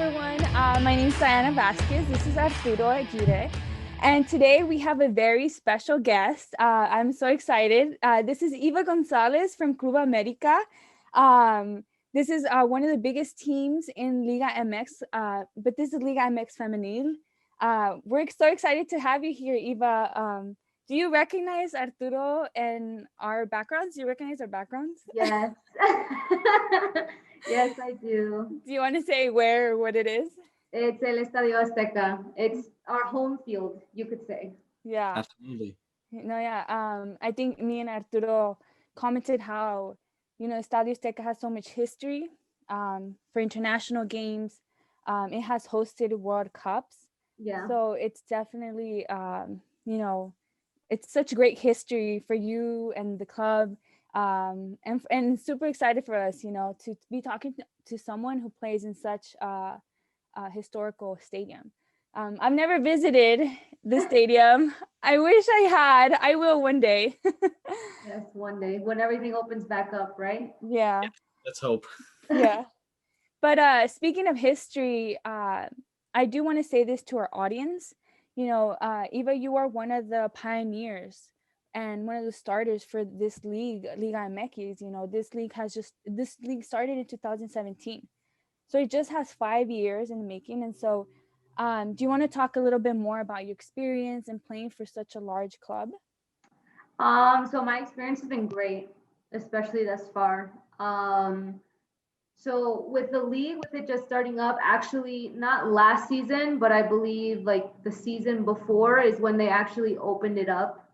everyone. My name is Vasquez. This is Arturo Aguirre. And today we have a very special guest. I'm so excited. This is Eva Gonzalez from Club América. This is one of the biggest teams in Liga MX, but this is Liga MX Femenil. We're so excited to have you here, Eva. Do you recognize Arturo and our backgrounds? Do you recognize our backgrounds? Yes. Yes, I do. Do you want to say where or what it is? It's El Estadio Azteca. It's our home field, you could say. Yeah. Absolutely. No, yeah. I think me and Arturo commented how, Estadio Azteca has so much history for international games. It has hosted World Cups. Yeah. So it's definitely, it's such great history for you and the club. And super excited for us, to be talking to someone who plays in such a historical stadium. I've never visited the stadium. I wish I had. I will one day. Yes, one day when everything opens back up, right? Yeah. Let's hope. Yeah. But speaking of history, I do want to say this to our audience. Eva, you are one of the pioneers and one of the starters for this league, Liga MX. This league started in 2017. So it just has 5 years in the making. And so do you want to talk a little bit more about your experience in playing for such a large club? So my experience has been great, especially thus far. So with the league, with it just starting up, actually not last season, but I believe like the season before is when they actually opened it up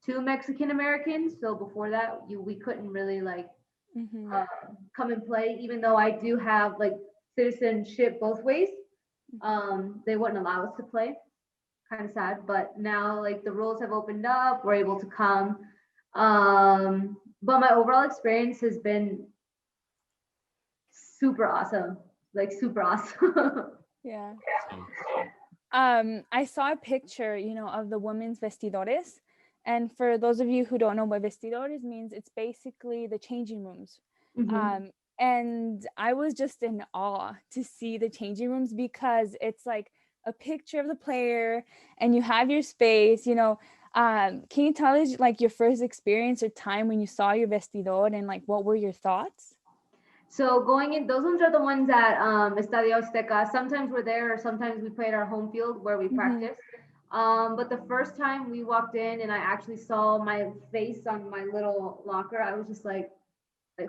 to Mexican Americans. So before that, we couldn't really like come and play, even though I do have like citizenship both ways. They wouldn't allow us to play. Kind of sad, but now like the rules have opened up, we're able to come. But my overall experience has been super awesome, like super awesome. Yeah. I saw a picture, of the women's vestidores. And for those of you who don't know what vestidores means, it's basically the changing rooms. Mhm. And I was just in awe to see the changing rooms because it's like a picture of the player and you have your space, can you tell us like your first experience or time when you saw your vestidor and like what were your thoughts? So going in, those ones are the ones at Estadio Azteca. Sometimes we're there, or sometimes we play at our home field where we practice. But the first time we walked in and I actually saw my face on my little locker, I was just like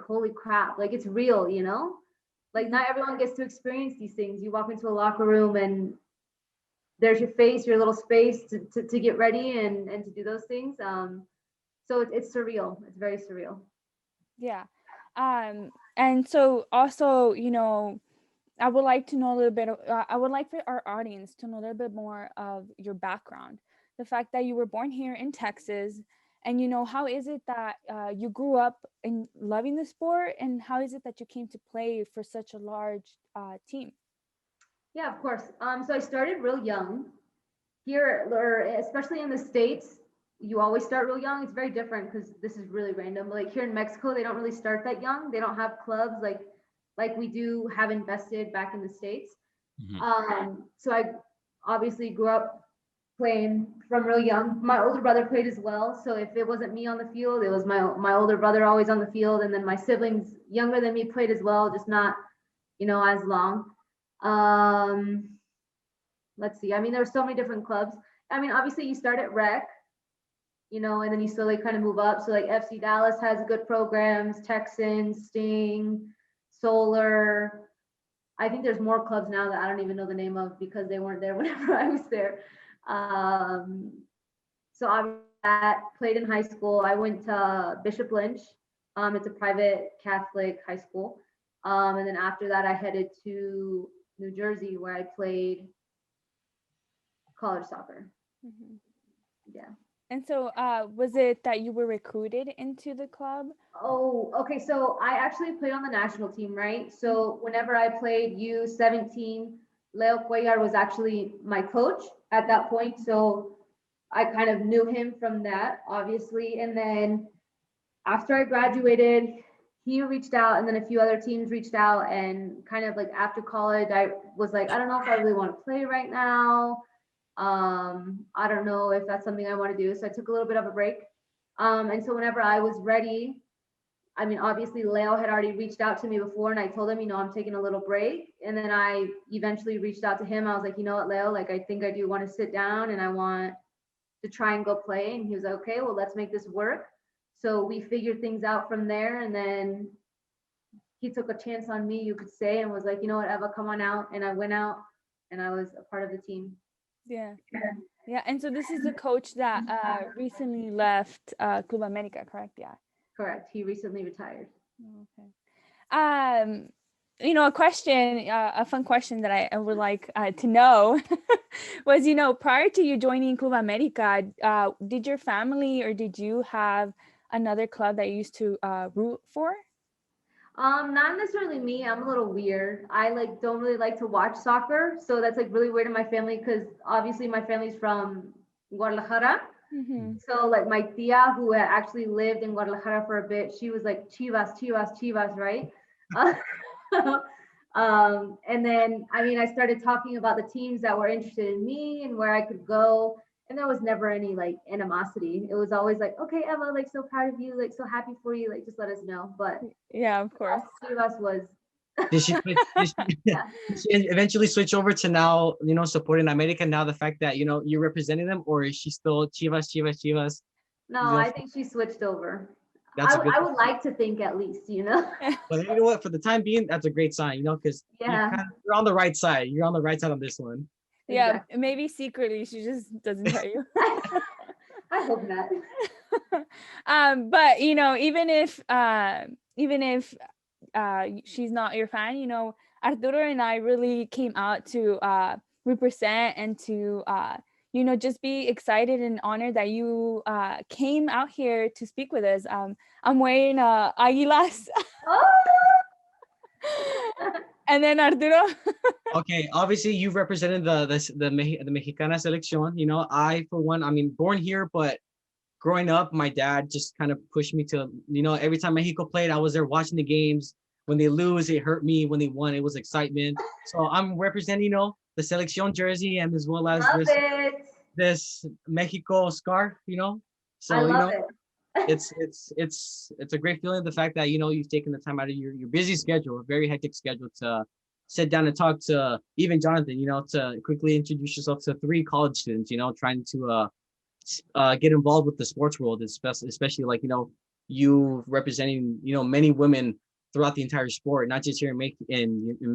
holy crap, like it's real, Like not everyone gets to experience these things. You walk into a locker room and there's your face, your little space to get ready and to do those things. So it's surreal. It's very surreal. Yeah. And so also, I would like to know a little bit I would like for our audience to know a little bit more of your background. The fact that you were born here in Texas, and how is it that you grew up in loving the sport, and how is it that you came to play for such a large team? Yeah, of course. So I started real young here, or especially in the States. You always start real young. It's very different because this is really random. Like here in Mexico, they don't really start that young. They don't have clubs like we do have invested back in the States. So I obviously grew up playing from real young. My older brother played as well. So if it wasn't me on the field, it was my older brother always on the field, and then my siblings younger than me played as well, just not as long. Um, let's see. I mean, there were so many different clubs. I mean, obviously you start at rec, and then you slowly kind of move up. So like FC Dallas has good programs, Texans, Sting, Solar. I think there's more clubs now that I don't even know the name of because they weren't there whenever I was there. So I played in high school. I went to Bishop Lynch. It's a private Catholic high school. And then after that, I headed to New Jersey where I played college soccer. Yeah. And so was it that you were recruited into the club? Oh, okay. So I actually played on the national team, right? So whenever I played U17, Leo Cuellar was actually my coach at that point. So I kind of knew him from that, obviously. And then after I graduated, he reached out, and then a few other teams reached out, and kind of like after college, I was like, I don't know if I really want to play right now. I don't know if that's something I want to do. So I took a little bit of a break. And so whenever I was ready, I mean, obviously Leo had already reached out to me before, and I told him, I'm taking a little break. And then I eventually reached out to him. I was like, you know what, Leo, like, I think I do want to sit down and I want to try and go play. And he was like, okay, well, let's make this work. So we figured things out from there. And then he took a chance on me, you could say, and was like, you know what, Eva, come on out. And I went out and I was a part of the team. Yeah. Yeah. And so this is the coach that recently left Club América, correct? Yeah. Correct. He recently retired. Okay. A question, a fun question that I would like to know was, prior to you joining Club América, did your family or did you have another club that you used to root for? Not necessarily me. I'm a little weird. I don't really like to watch soccer, so that's really weird in my family because obviously my family's from Guadalajara. Mm-hmm. So my tia who had actually lived in Guadalajara for a bit, she was like Chivas, Chivas, Chivas, right? And then I started talking about the teams that were interested in me and where I could go. And there was never any animosity. It was always okay, Eva, so proud of you, so happy for you, just let us know. But yeah, of course. Chivas was. Did she eventually switch over to now, supporting America now, the fact that, you're representing them, or is she still Chivas, Chivas, Chivas? No, I think she switched over. I would like to think at least, But you know what, for the time being, that's a great sign, because yeah, you're on the right side. You're on the right side on this one. Yeah, exactly. Maybe secretly she just doesn't tell you. I hope not. But even if she's not your fan, Arturo and I really came out to represent and to just be excited and honored that you came out here to speak with us. I'm wearing Águilas. Oh! And then Arturo. Okay, obviously you've represented the Mexicana selección. I for one, born here, but growing up, my dad just kind of pushed me to, every time Mexico played, I was there watching the games. When they lose, it hurt me. When they won, it was excitement. So I'm representing, the selección jersey, and as well as this Mexico scarf, So I love it. it's a great feeling, the fact that you've taken the time out of your busy schedule, a very hectic schedule, to sit down and talk to even Jonathan, to quickly introduce yourself to 3 college students, trying to get involved with the sports world, especially you representing many women throughout the entire sport, not just here in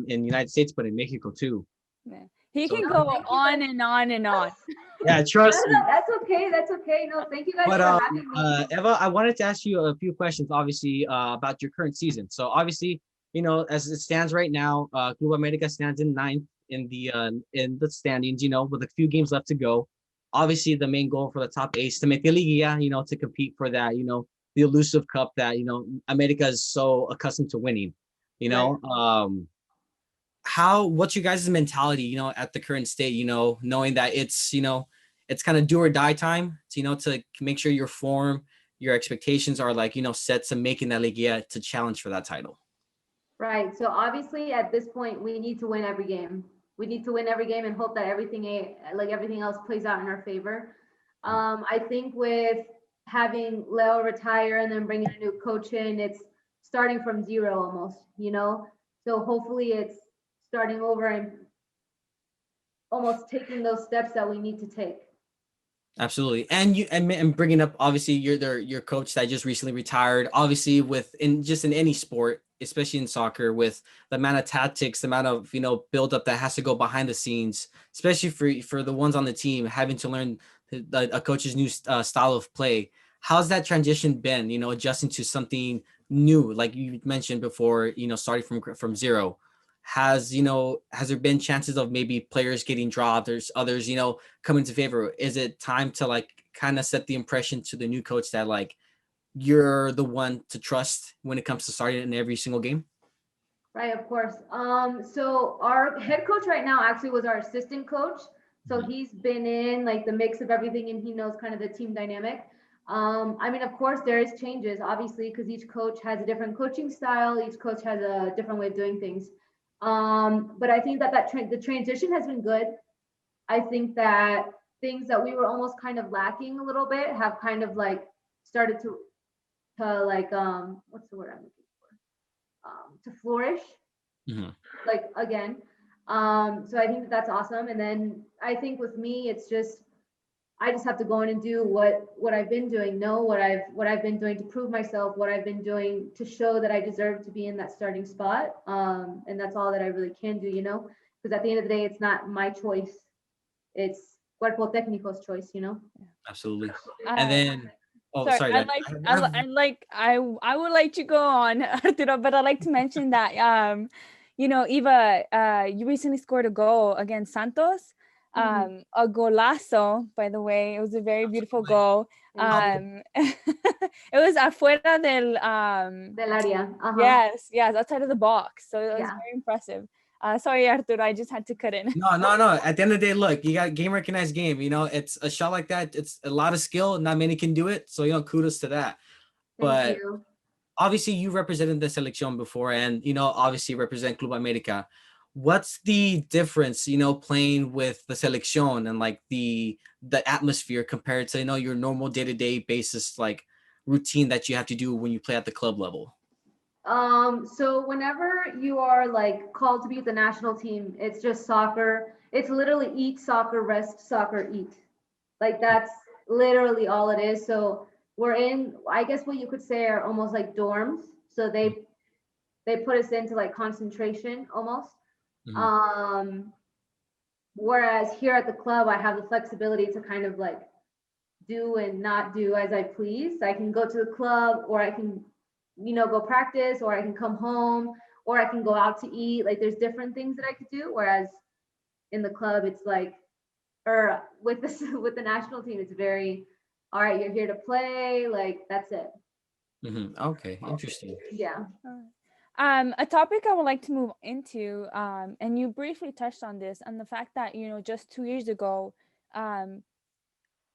the United States, but in Mexico too. Yeah. He can go on and on and on. Yeah, trust me. That's okay. That's okay. No, thank you guys for having me. Eva, I wanted to ask you a few questions, obviously, about your current season. So obviously, as it stands right now, Club América stands in 9th in the standings, with a few games left to go. Obviously, the main goal for the top 8 is to make the Liguilla, to compete for that, the elusive cup that, America is so accustomed to winning, Right. What's your guys' mentality, at the current state, knowing that it's kind of do or die time, to make sure your form, your expectations are set to making that Liguilla to challenge for that title. Right. So obviously at this point, we need to win every game. We need to win every game and hope that everything else plays out in our favor. I think with having Leo retire and then bringing a new coach in, it's starting from zero almost, So hopefully it's starting over and almost taking those steps that we need to take. Absolutely. And bringing up, obviously, your coach that just recently retired, obviously in any sport, especially in soccer, with the amount of tactics, the amount of build up that has to go behind the scenes, especially for the ones on the team, having to learn a coach's new style of play. How's that transition been, adjusting to something new, like you mentioned before, starting from zero? Has there been chances of maybe players getting dropped, or others coming to favor? Is it time to kind of set the impression to the new coach that you're the one to trust when it comes to starting in every single game? Right, of course. So our head coach right now actually was our assistant coach, so he's been in the mix of everything and he knows kind of the team dynamic. I mean, of course, there is changes, obviously, because each coach has a different coaching style. Each coach has a different way of doing things. But I think that the transition has been good. I think that things that we were almost kind of lacking a little bit have kind of like started to like what's the word I'm looking for? To flourish, Mhm. like again. So I think that that's awesome. And then I think with me, it's just I just have to go in and do what I've been doing, know what I've been doing to prove myself, what I've been doing to show that I deserve to be in that starting spot. And that's all that I really can do, you know, because at the end of the day, it's not my choice. It's Cuerpo Técnico's choice, you know. Absolutely. And Uh, then, oh, Sorry, sorry, I'd that like I would like to go on, Arturo, but I'd like to mention that Eva, you recently scored a goal against Santos. A golazo, by the way. It was a very beautiful goal. It was afuera Del área. yes, outside of the box. So it was Yeah. very impressive. Sorry, Arturo, I just had to cut in. no. At the end of the day, look, you got game recognized game. You know, it's a shot like that. It's a lot of skill. Not many can do it. So, kudos to that. Thank But you. obviously, you represented the selección before, and obviously represent Club América. What's the difference, playing with the selección and like the atmosphere compared to your normal day-to-day basis like routine that you have to do when you play at the club level? So whenever you are like called to be with the national team, it's just soccer. It's literally eat, soccer, rest, soccer, eat. Like that's literally all it is. So we're in, I guess what you could say are almost like dorms. So they put us into like concentration almost. Mhm. Um, Whereas here at the club, I have the flexibility to kind of like do and not do as I please. I can go to the club or I can, go practice or I can come home or I can go out to eat. Like there's different things that I could do. Whereas in the club, it's like, or with this with the national team, it's very, all right, you're here to play. Like that's it. Okay, interesting. Yeah. A topic I would like to move into, and you briefly touched on this, and the fact that just 2 years ago,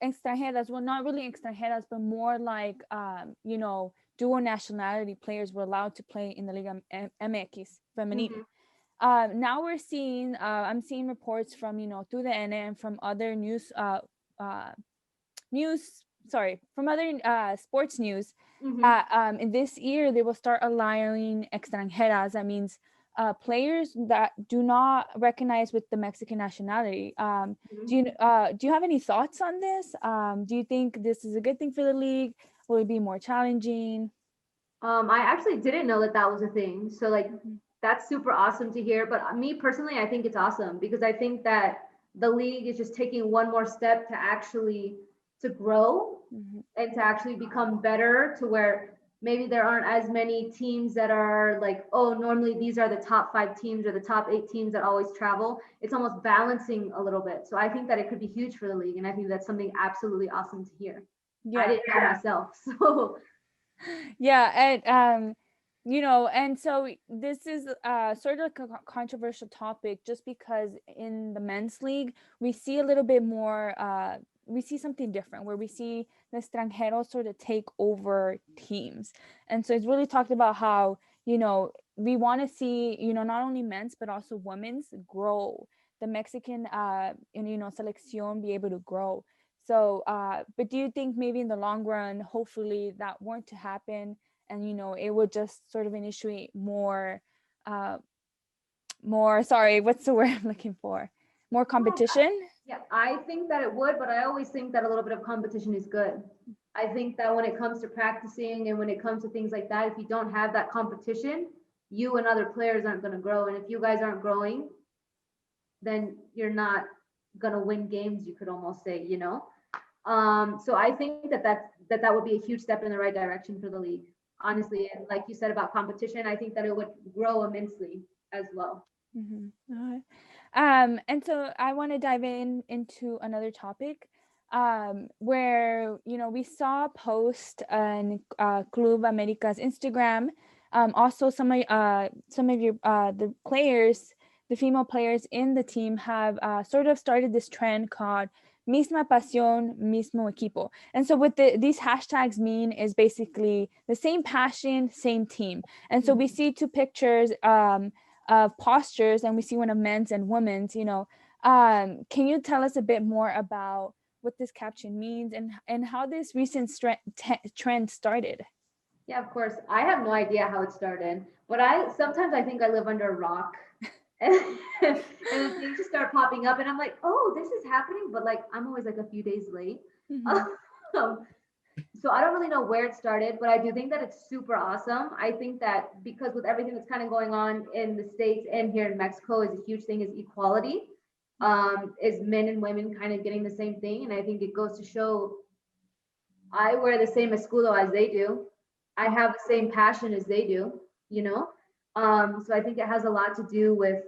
extranjeras, well, not really extranjeras, but more like dual nationality players were allowed to play in the Liga MX femenil. Now we're seeing, I'm seeing reports from through the N and from other from other sports news. In this year they will start allowing extranjeras. That means players that do not recognize with the Mexican nationality. Do you have any thoughts on this? Do you think this is a good thing for the league? Will it be more challenging? I actually didn't know that that was a thing. So like that's super awesome to hear. But me personally, I think it's awesome because I think that the league is just taking one more step to actually to grow and to actually become better to where maybe there aren't as many teams that are like, oh, normally these are the top 5 teams or the top 8 teams that always travel. It's almost balancing a little bit. So I think that it could be huge for the league. And I think that's something absolutely awesome to hear. I didn't know myself. So yeah, and and so this is sort of a controversial topic just because in the men's league we see a little bit more we see something different where we see the extranjeros sort of take over teams. And so it's really talked about how we want to see not only men's but also women's grow, the Mexican selección be able to grow. So, but do you think maybe in the long run, hopefully that weren't to happen, and it would just sort of initiate more, sorry, what's the word I'm looking for? More competition? yeah, I think that it would, but I always think that a little bit of competition is good. I think that when it comes to practicing and when it comes to things like that, if you don't have that competition, you and other players aren't going to grow. And if you guys aren't growing, then you're not going to win games, you could almost say, So I think that would be a huge step in the right direction for the league, honestly. And like you said about competition, I think that it would grow immensely as well. And so I want to dive into another topic, where we saw a post on Club América's Instagram. Also, some of your the players, the female players in the team have sort of started this trend called Misma Passion, mismo equipo. And so what these hashtags mean is basically the same passion, same team. And so we see two pictures of postures, and we see one of men's and women's, can you tell us a bit more about what this caption means and how this recent trend started? Yeah, of course. I have no idea how it started, but I think I live under a rock. And, and then things just start popping up, and I'm like, oh, this is happening, but like I'm always like a few days late. Um, so I don't really know where it started, but I do think that it's super awesome. I think that because with everything that's kind of going on in the States and here in Mexico is a huge thing is equality, is men and women kind of getting the same thing. And I think it goes to show I wear the same escudo as they do. I have the same passion as they do, you know? So I think it has a lot to do with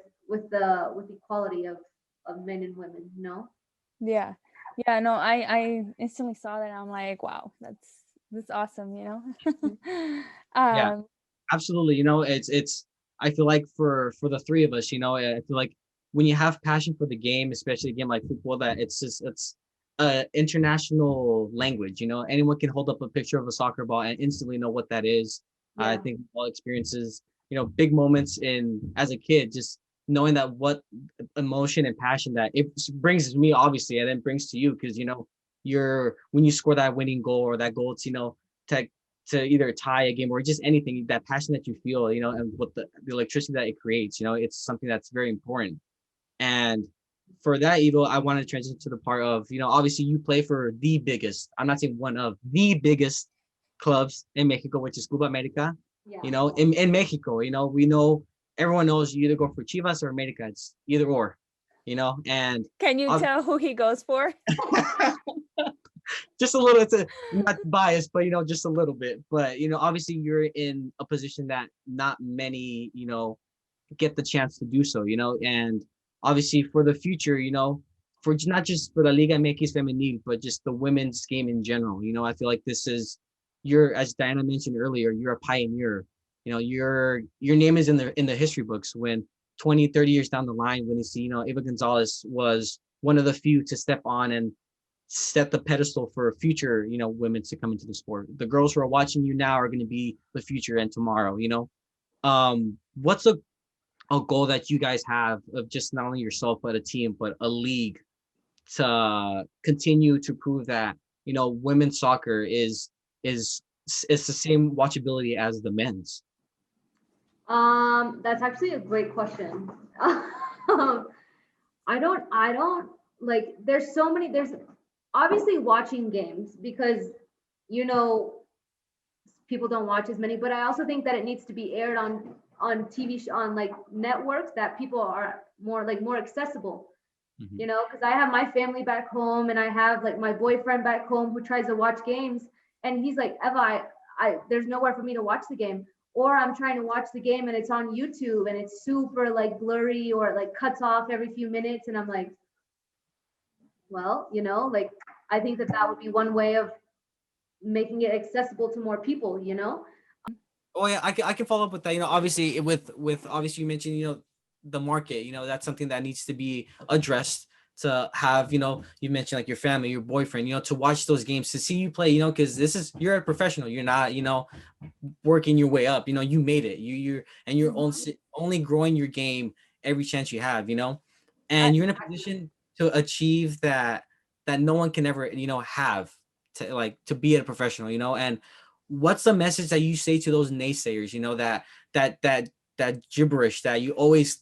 equality of men and women, you know? Yeah. Yeah, no, I instantly saw that and I'm like, wow, that's awesome, Yeah, um absolutely. It's I feel like for the three of us, I feel like when you have passion for the game, especially a game like football, that it's international language. Anyone can hold up a picture of a soccer ball and instantly know what that is. I Yeah. think all experiences, big moments in as a kid, just knowing that what emotion and passion that it brings me, obviously, and then brings to you, because you're when you score that winning goal or that goal, to either tie a game or just anything, that passion that you feel, and what the electricity that it creates, it's something that's very important. And for that, Evo, I want to transition to the part of, obviously you play for the biggest, I'm not saying one of the biggest clubs in Mexico, which is Club América. Yeah. In Mexico, we know, everyone knows you either go for Chivas or America. It's either or, and can you tell who he goes for? just a little, it's not biased, but just a little bit. But obviously you're in a position that not many get the chance to do so, and obviously for the future, for not just for the Liga MX Femenil, but just the women's game in general. I feel like this is, you're, as Diana mentioned earlier, you're a pioneer. Your name is in the history books when 20, 30 years down the line, when you see, Eva Gonzalez was one of the few to step on and set the pedestal for future, women to come into the sport. The girls who are watching you now are going to be the future and tomorrow. What's a goal that you guys have of just not only yourself but a team, but a league, to continue to prove that women's soccer is it's the same watchability as the men's? That's actually a great question. I don't like, there's obviously watching games because, you know, people don't watch as many, but I also think that it needs to be aired on TV, on like networks that people are more accessible, Mhm. you know, because I have my family back home and I have like my boyfriend back home who tries to watch games and he's like, Eva, there's nowhere for me to watch the game. Or I'm trying to watch the game and it's on YouTube and it's super like blurry or it like cuts off every few minutes. And I'm like, well, you know, like I think that would be one way of making it accessible to more people, you know? Oh yeah, I can follow up with that. Obviously with obviously you mentioned, the market, that's something that needs to be addressed, to have, you mentioned like your family, your boyfriend, to watch those games, to see you play, because you're a professional. You're not, working your way up. You made it. You're only growing your game every chance you have, and you're in a position to achieve that no one can ever, have, to be a professional, and what's the message that you say to those naysayers, that gibberish that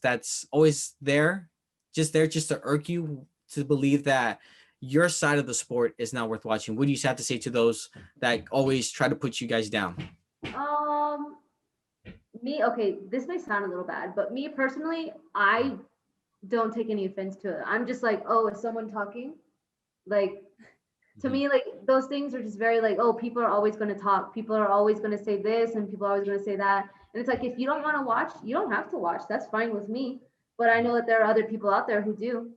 that's always there just to irk you, to believe that your side of the sport is not worth watching? What do you have to say to those that always try to put you guys down? Um, okay, this may sound a little bad, but me personally, I don't take any offense to it. I'm just like, oh, is someone talking? Like, to me, like those things are just very like, oh, people are always going to talk. People are always going to say this and people are always going to say that. And it's like, if you don't want to watch, you don't have to watch. That's fine with me. But I know that there are other people out there who do.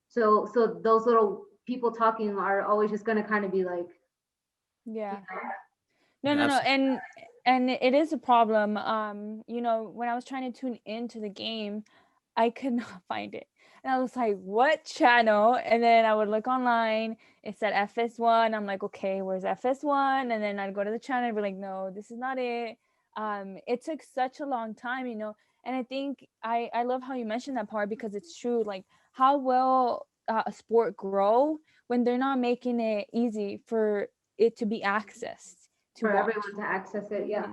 So those little people talking are always just going to kind of be like, Yeah. you know? No. Absolutely. And it is a problem. When I was trying to tune into the game, I could not find it. And I was like, what channel? And then I would look online. It said FS1. I'm like, okay, where's FS1? And then I'd go to the channel and be like, no, this is not it. It took such a long time, you know. And I think I love how you mentioned that part, because it's true. Like, how will a sport grow when they're not making it easy for it to be accessed to For watch? everyone to access it. Yeah.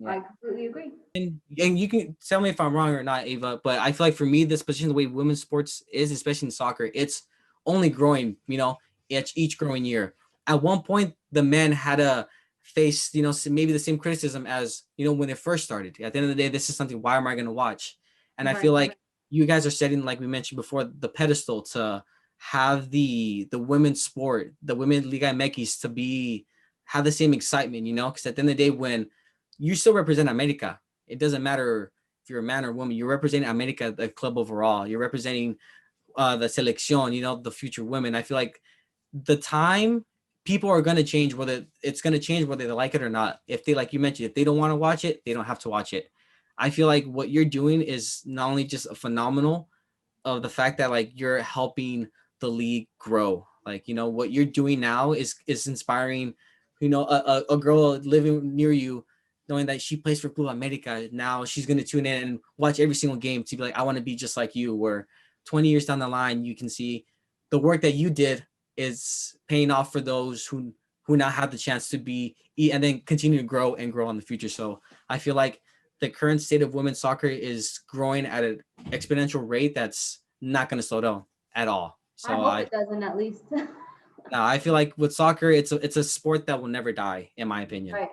I completely agree. And you can tell me if I'm wrong or not, Eva, but I feel like for me, this position, the way women's sports is, especially in soccer, it's only growing, you know, each growing year. At one point, the men had to face, you know, maybe the same criticism as, you know, when it first started. At the end of the day, this is something, why am I going to watch? And I feel like you guys are setting, like we mentioned before, the pedestal to have the women's sport, the women Liga MX to be, have the same excitement, you know, because at the end of the day, when you still represent America. It doesn't matter if you're a man or a woman. You're representing America, the club overall. You're representing the selección, you know, the future women. I feel like the time people are going to change, whether it's going to change whether they like it or not. If they, like you mentioned, if they don't want to watch it, they don't have to watch it. I feel like what you're doing is not only just a phenomenal of the fact that like you're helping the league grow. Like, you know, what you're doing now is inspiring, you know, a girl living near you, knowing that she plays for Club América. Now she's going to tune in and watch every single game to be like, I want to be just like you, where 20 years down the line, you can see the work that you did is paying off for those who now have the chance to be, and then continue to grow and grow in the future. So I feel like the current state of women's soccer is growing at an exponential rate that's not going to slow down at all. So I hope it doesn't, at least. I feel like with soccer, it's a sport that will never die, in my opinion. Right.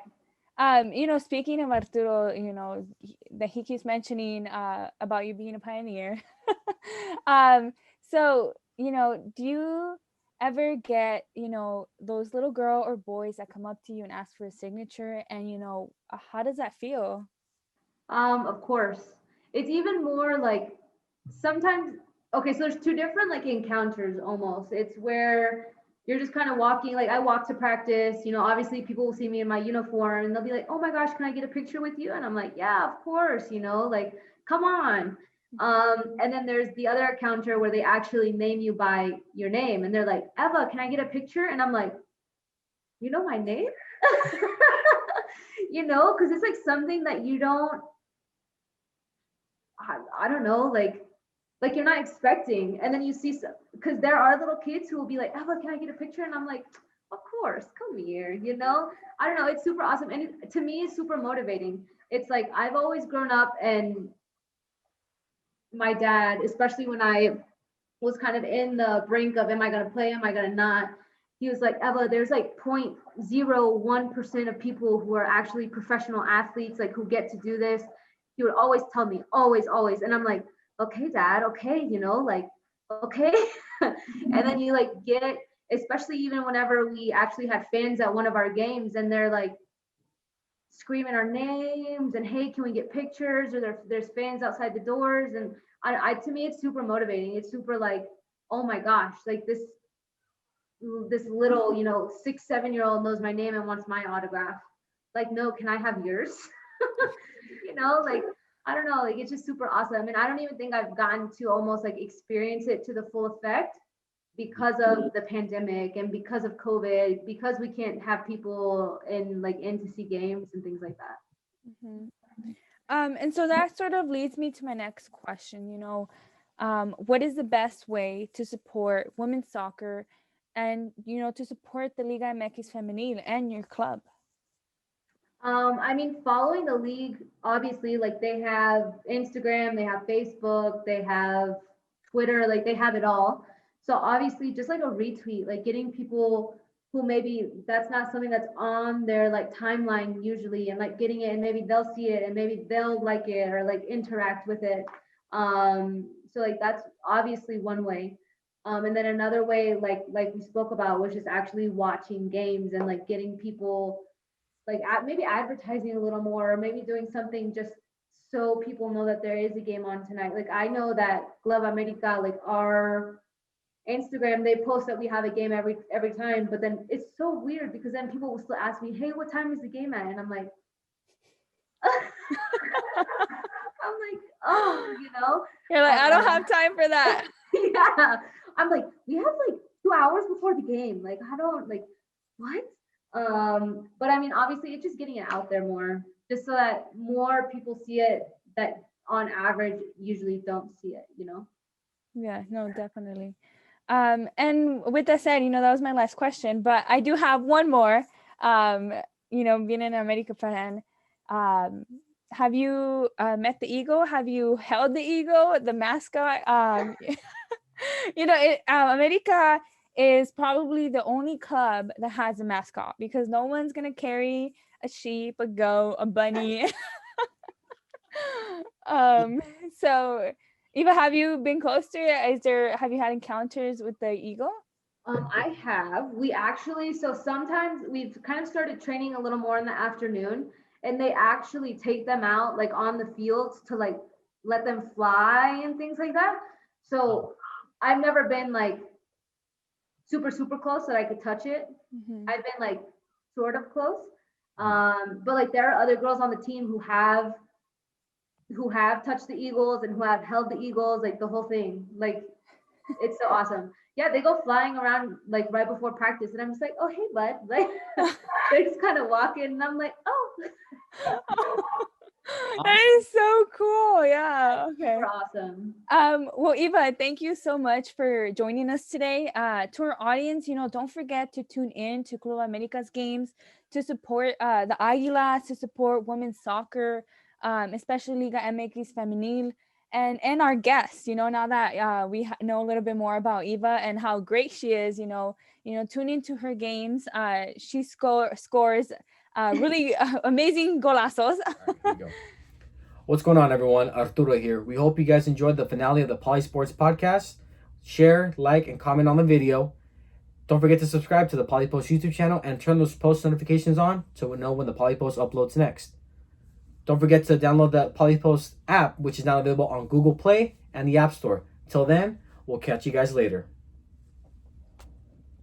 You know, speaking of Arturo, you know, that he keeps mentioning about you being a pioneer. So, you know, do you ever get, you know, those little girl or boys that come up to you and ask for a signature, and, you know, how does that feel? Of course. It's even more like sometimes, okay, so there's two different like encounters almost. It's where you're just kind of walking, like I walk to practice, you know, obviously people will see me in my uniform and they'll be like, oh my gosh, can I get a picture with you? And I'm like, yeah, of course, you know, like, come on. And then there's the other encounter where they actually name you by your name and they're like, Eva, can I get a picture? And I'm like, you know my name? You know, because it's like something that you don't, I don't know, like you're not expecting, and then you see, because there are little kids who will be like, Eva, can I get a picture? And I'm like, of course, come here, you know. I don't know, it's super awesome, and to me it's super motivating. It's like I've always grown up, and my dad, especially when I was kind of in the brink of, am I going to play, am I going to not, he was like, Eva, there's like 0.01% of people who are actually professional athletes, like who get to do this. He would always tell me, always. And I'm like, okay, dad, okay, you know, like, okay. And then you like get, especially even whenever we actually had fans at one of our games and they're like screaming our names and, hey, can we get pictures? Or there's fans outside the doors. And I to me, it's super motivating. It's super like, oh my gosh, like this little, you know, 6-7-year-old knows my name and wants my autograph. Like, no, can I have yours? You know, like, I don't know, like it's just super awesome. And I don't even think I've gotten to almost like experience it to the full effect because of the pandemic and because of COVID, because we can't have people in to see games and things like that. Mm-hmm. And so that sort of leads me to my next question. You know, what is the best way to support women's soccer and, you know, to support the Liga MX Femenil and your club? I mean, following the league, obviously, like they have Instagram, they have Facebook, they have Twitter, like they have it all. So obviously, just like a retweet, like getting people who maybe that's not something that's on their like timeline usually, and like getting it, and maybe they'll see it, and maybe they'll like it or like interact with it. So like that's obviously one way. And then another way, like we spoke about, was just actually watching games and like getting people like maybe advertising a little more, or maybe doing something just so people know that there is a game on tonight. Like I know that Club América, like our Instagram, they post that we have a game every time, but then it's so weird because then people will still ask me, hey, what time is the game at? And I'm like, I'm like, oh, you know. You're like, I don't have time for that. Yeah. I'm like, we have like 2 hours before the game. Like, I don't like what? But I mean, obviously, it's just getting it out there more, just so that more people see it that on average usually don't see it, you know? Yeah, no, definitely. And with that said, that was my last question, but I do have one more. Um, being an America fan, um, have you met the eagle? Have you held the eagle, the mascot? America is probably the only club that has a mascot because no one's gonna carry a sheep, a goat, a bunny. um, so Eva, have you been close to it? Have you had encounters with the eagle? I have. We actually, so sometimes we've kind of started training a little more in the afternoon, and they actually take them out like on the fields to like let them fly and things like that. So I've never been like super, super close that I could touch it. Mm-hmm. I've been like sort of close. But like there are other girls on the team who have touched the Eagles and who have held the Eagles, like the whole thing. Like it's so awesome. Yeah, they go flying around like right before practice, and I'm just like, oh hey bud, like they just kind of walk in, and I'm like, oh, That is so cool. Yeah. Okay. super awesome. Well, Eva, thank you so much for joining us today. To our audience, don't forget to tune in to Club América's games to support the Águilas, to support women's soccer, especially Liga MX Femenil, and our guests. Now that we know a little bit more about Eva and how great she is, tune into her games. She scores really amazing golazos. All right, here we go. What's going on, everyone? Arturo here. We hope you guys enjoyed the finale of the Poly Sports podcast. Share, like, and comment on the video. Don't forget to subscribe to the Polypost YouTube channel and turn those post notifications on so we know when the Polypost uploads next. Don't forget to download the Polypost app, which is now available on Google Play and the App Store. Till then, we'll catch you guys later.